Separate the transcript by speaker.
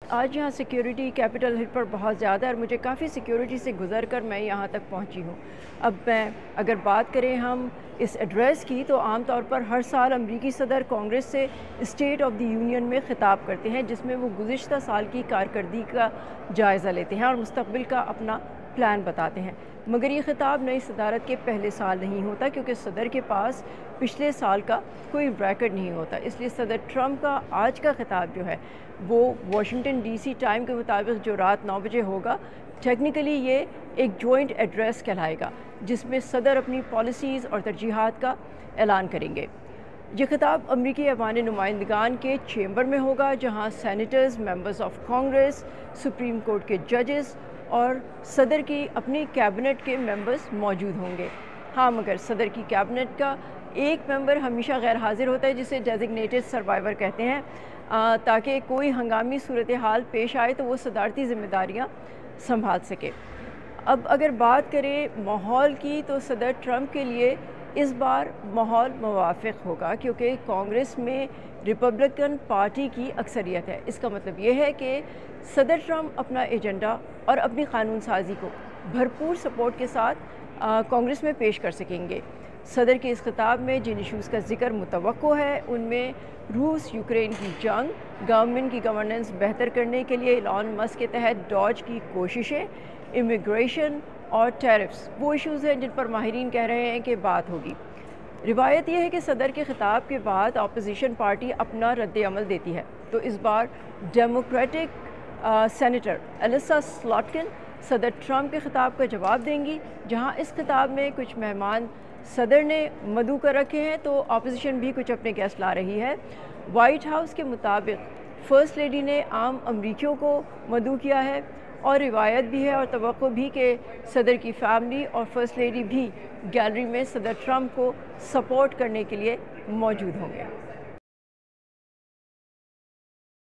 Speaker 1: آج یہاں security capital ہل پر بہت زیادہ ہے اور مجھے کافی سیکیورٹی سے گزر کر میں یہاں تک پہنچی ہوں۔ اب میں اگر بات کریں ہم اس ایڈریس کی تو عام طور پر ہر سال امریکی صدر کانگریس سے اسٹیٹ آف دی یونین میں خطاب کرتے ہیں، جس میں وہ گزشتہ سال کی کارکردگی کا جائزہ لیتے ہیں اور مستقبل کا اپنا پلان بتاتے ہیں۔ مگر یہ خطاب نئی صدارت کے پہلے سال نہیں ہوتا کیونکہ صدر کے پاس پچھلے سال کا کوئی ریکارڈ نہیں ہوتا، اس لیے صدر ٹرمپ کا آج کا خطاب جو ہے وہ واشنگٹن ڈی سی ٹائم کے مطابق جو رات 9 بجے ہوگا، ٹیکنیکلی یہ ایک جوائنٹ ایڈریس کہلائے گا جس میں صدر اپنی پالیسیز اور ترجیحات کا اعلان کریں گے۔ یہ خطاب امریکی ایوان نمائندگان کے چیمبر میں ہوگا جہاں senators, members of Congress, supreme court کے ججز اور صدر کی اپنی کیبنٹ کے ممبرز موجود ہوں گے۔ ہاں، مگر صدر کی کیبنٹ کا ایک ممبر ہمیشہ غیر حاضر ہوتا ہے جسے ڈیزگنیٹڈ سروائیور کہتے ہیں، تاکہ کوئی ہنگامی صورتحال پیش آئے تو وہ صدارتی ذمہ داریاں سنبھال سکے۔ اب اگر بات کریں ماحول کی تو صدر ٹرمپ کے لیے اس بار ماحول موافق ہوگا کیونکہ کانگریس میں ریپبلکن پارٹی کی اکثریت ہے۔ اس کا مطلب یہ ہے کہ صدر ٹرمپ اپنا ایجنڈا اور اپنی قانون سازی کو بھرپور سپورٹ کے ساتھ کانگریس میں پیش کر سکیں گے۔ صدر کے اس خطاب میں جن ایشوز کا ذکر متوقع ہے ان میں روس یوکرین کی جنگ، گورنمنٹ کی گورننس بہتر کرنے کے لیے ایلان مسک کے تحت ڈوج کی کوششیں، امیگریشن اور ٹیرفز وہ ایشوز ہیں جن پر ماہرین کہہ رہے ہیں کہ بات ہوگی۔ روایت یہ ہے کہ صدر کے خطاب کے بعد اپوزیشن پارٹی اپنا رد عمل دیتی ہے، تو اس بار ڈیموکریٹک سینیٹر الیسا سلاٹکن صدر ٹرمپ کے خطاب کا جواب دیں گی۔ جہاں اس خطاب میں کچھ مہمان صدر نے مدعو کر رکھے ہیں تو اپوزیشن بھی کچھ اپنے گیسٹ لا رہی ہے۔ وائٹ ہاؤس کے مطابق فرسٹ لیڈی نے عام امریکیوں کو مدعو کیا ہے اور روایت بھی ہے اور توقع بھی کہ صدر کی فیملی اور فرسٹ لیڈی بھی گیلری میں صدر ٹرمپ کو سپورٹ کرنے کے لیے موجود ہوں گے۔